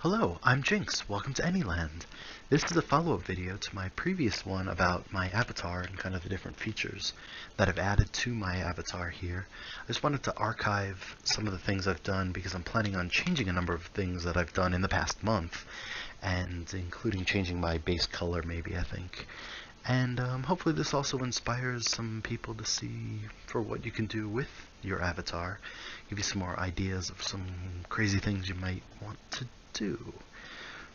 Hello, I'm Jinx. Welcome to Anyland. This is a follow-up video to my previous one about my avatar and kind of the different features that I've added to my avatar here. I just wanted to archive some of the things I've done because I'm planning on changing a number of things that I've done in the past month, and including changing my base color maybe, I think. And hopefully this also inspires some people to see for what you can do with your avatar, give you some more ideas of some crazy things you might want to do.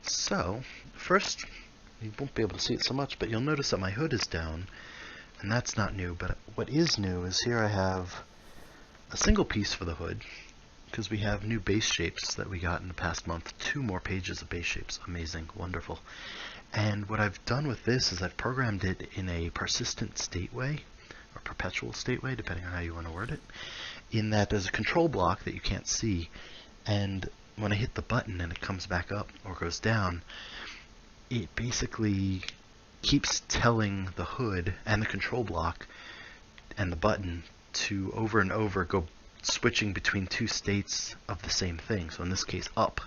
So, first, you won't be able to see it so much, but you'll notice that my hood is down, and that's not new, but what is new is here I have a single piece for the hood, because we have new base shapes that we got in the past month, 2 more pages of base shapes, amazing, wonderful. And what I've done with this is I've programmed it in a persistent state way, or perpetual state way, depending on how you want to word it, in that there's a control block that you can't see, and when I hit the button and it comes back up or goes down, it basically keeps telling the hood and the control block and the button to over and over go switching between 2 states of the same thing. So in this case, up.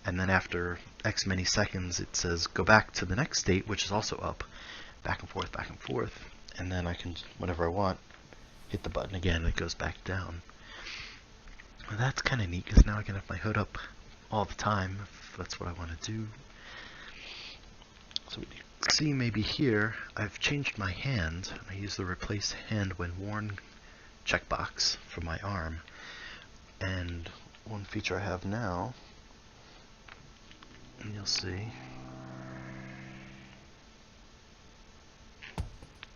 And then after X many seconds, it says go back to the next state, which is also up. Back and forth, back and forth. And then I can, whenever I want, hit the button again and it goes back down. Well, that's kind of neat because now I can have my hood up all the time if that's what I want to do. So what you can see maybe here, I've changed my hand. I use the replace hand when worn checkbox for my arm. And one feature I have now, and you'll see,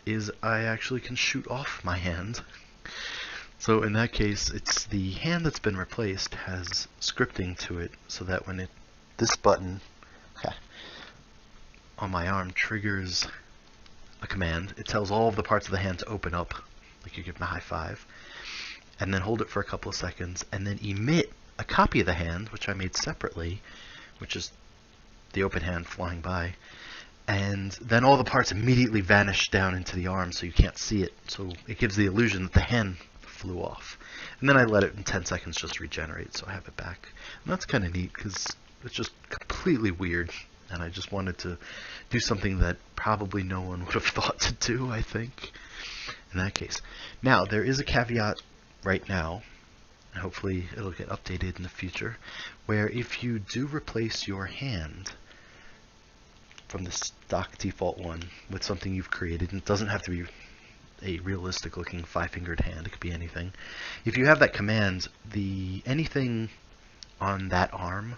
is I actually can shoot off my hand. So in that case, it's the hand that's been replaced has scripting to it so that when this button on my arm triggers a command, it tells all of the parts of the hand to open up, like you give them a high five, and then hold it for a couple of seconds, and then emit a copy of the hand, which I made separately, which is the open hand flying by, and then all the parts immediately vanish down into the arm so you can't see it, so it gives the illusion that the hand flew off. And then I let it in 10 seconds just regenerate, so I have it back. And that's kind of neat because it's just completely weird, and I just wanted to do something that probably no one would have thought to do, I think, in that case. Now, there is a caveat right now, and hopefully it'll get updated in the future, where if you do replace your hand from the stock default one with something you've created, and it doesn't have to be a realistic looking 5-fingered hand, it could be anything. If you have that command, anything on that arm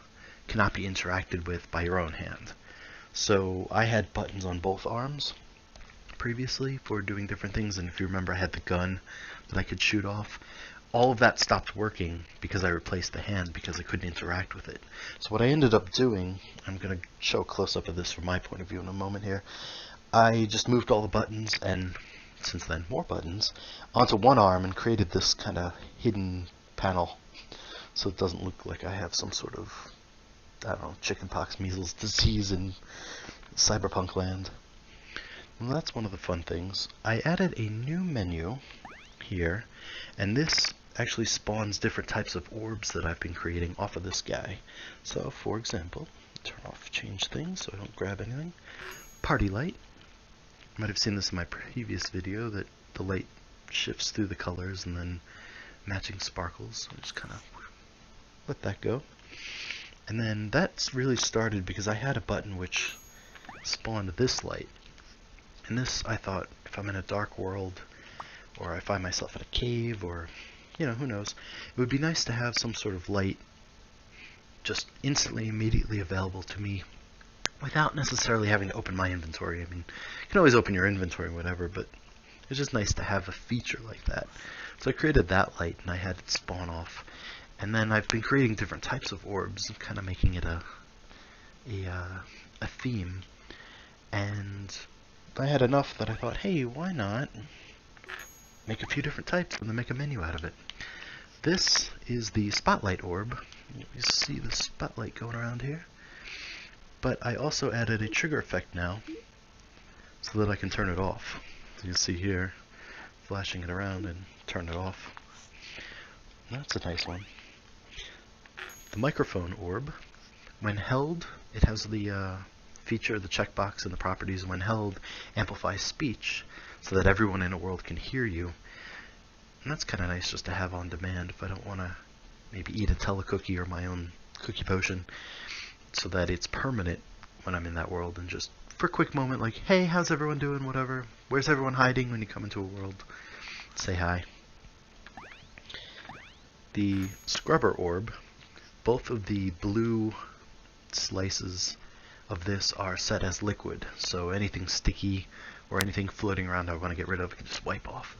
cannot be interacted with by your own hand. So I had buttons on both arms previously for doing different things, and if you remember I had the gun that I could shoot off. All of that stopped working because I replaced the hand because I couldn't interact with it. So what I ended up doing, I'm going to show a close-up of this from my point of view in a moment here, I just moved all the buttons, and since then more buttons, onto one arm and created this kind of hidden panel so it doesn't look like I have some sort of, I don't know, chickenpox, measles disease in cyberpunk land. Well, that's one of the fun things. I added a new menu here, and this actually spawns different types of orbs that I've been creating off of this guy. So, for example, turn off change things so I don't grab anything. Party light. You might have seen this in my previous video that the light shifts through the colors and then matching sparkles. So just kind of let that go. And then that's really started because I had a button which spawned this light. And this, I thought, if I'm in a dark world, or I find myself in a cave, or, you know, who knows, it would be nice to have some sort of light just instantly, immediately available to me without necessarily having to open my inventory. I mean, you can always open your inventory, whatever, but it's just nice to have a feature like that. So I created that light, and I had it spawn off. And then I've been creating different types of orbs, kind of making it a theme. And I had enough that I thought, hey, why not make a few different types and then make a menu out of it. This is the spotlight orb. You see the spotlight going around here. But I also added a trigger effect now so that I can turn it off. So you see here, flashing it around and turn it off. That's a nice one. The microphone orb When held, it has the feature, the checkbox in the properties, when held, amplifies speech so that everyone in a world can hear you. And that's kind of nice just to have on demand if I don't want to maybe eat a telecookie or my own cookie potion, so that it's permanent when I'm in that world, and just for a quick moment, like, hey, how's everyone doing, whatever, where's everyone hiding when you come into a world, say hi. The scrubber orb, both of the blue slices of this are set as liquid, so anything sticky or anything floating around I want to get rid of, I can just wipe off.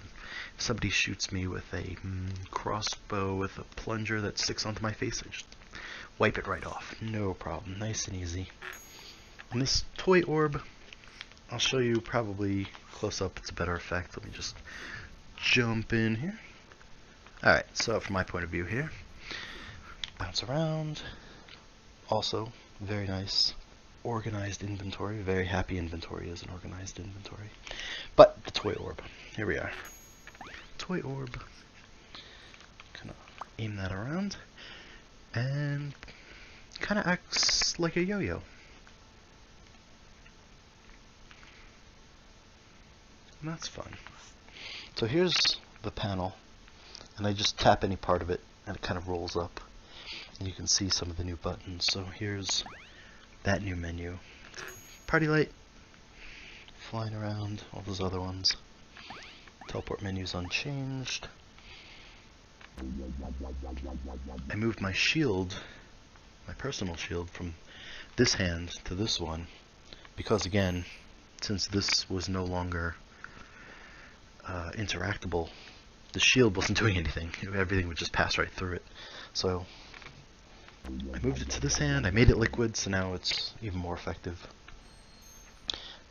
If somebody shoots me with a crossbow with a plunger that sticks onto my face, I just wipe it right off. No problem. Nice and easy. And this toy orb, I'll show you probably close up. It's a better effect. Let me just jump in here. Alright, so from my point of view here, bounce around. Also, very nice organized inventory. Very happy inventory is an organized inventory. But the toy orb. Here we are. Toy orb. Kind of aim that around. And kind of acts like a yo-yo. And that's fun. So here's the panel, and I just tap any part of it and it kind of rolls up, and you can see some of the new buttons. So here's that new menu. Party light, flying around, all those other ones. Teleport menu's unchanged. I moved my shield, my personal shield, from this hand to this one because, again, since this was no longer interactable, the shield wasn't doing anything. Everything would just pass right through it. So I moved it to this hand, I made it liquid, so now it's even more effective.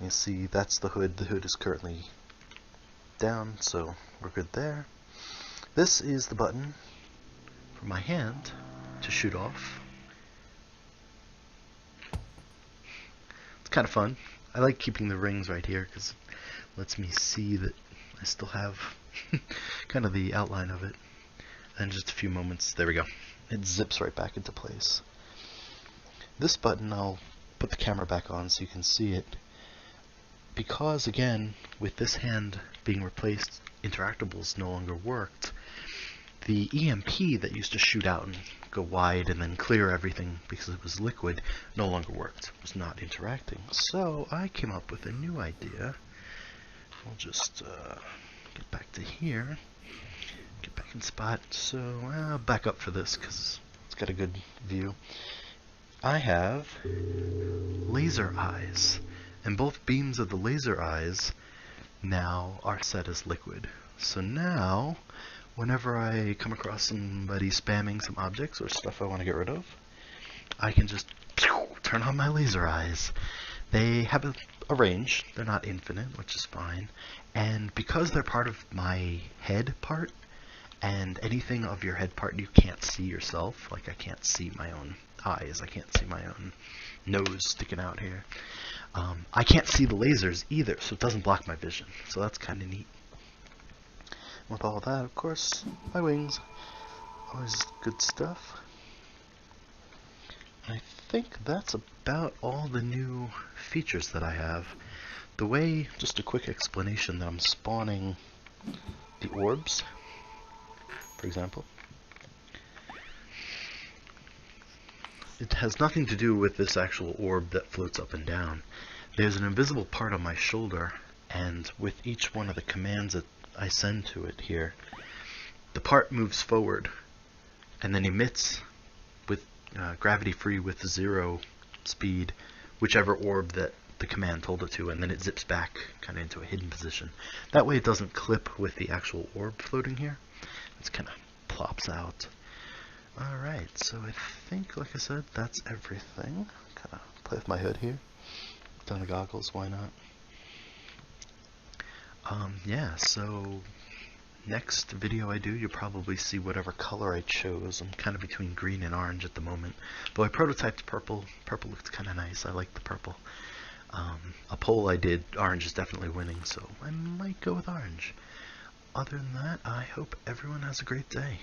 You see, that's the hood. The hood is currently down, so we're good there. This is the button for my hand to shoot off. It's kind of fun. I like keeping the rings right here because it lets me see that I still have kind of the outline of it. And just a few moments, there we go. It zips right back into place. This button, I'll put the camera back on so you can see it. Because, again, with this hand being replaced, interactables no longer worked. The EMP that used to shoot out and go wide and then clear everything because it was liquid no longer worked. It was not interacting. So I came up with a new idea. We'll just get back to here. Get back in spot. So I'll back up for this because it's got a good view. I have laser eyes. And both beams of the laser eyes now are set as liquid. So now, whenever I come across somebody spamming some objects or stuff I want to get rid of, I can just turn on my laser eyes. They have a range. They're not infinite, which is fine. And because they're part of my head part, and anything of your head part you can't see yourself, like I can't see my own eyes, I can't see my own nose sticking out here. I can't see the lasers either, so it doesn't block my vision. So that's kind of neat. With all that, of course, my wings. Always good stuff. I think that's about all the new features that I have. The way, just a quick explanation, that I'm spawning the orbs, for example. It has nothing to do with this actual orb that floats up and down. There's an invisible part on my shoulder, and with each one of the commands that I send to it here, the part moves forward and then emits with gravity free with 0 speed whichever orb that the command told it to, and then it zips back kind of into a hidden position. That way it doesn't clip with the actual orb floating here. It kind of plops out. Alright, so I think, like I said, that's everything. Kind of play with my hood here. Done the goggles, why not? Yeah, so next video I do, you'll probably see whatever color I chose. I'm kind of between green and orange at the moment. Though I prototyped purple. Purple looked kind of nice. I like the purple. A poll I did, orange is definitely winning, so I might go with orange. Other than that, I hope everyone has a great day.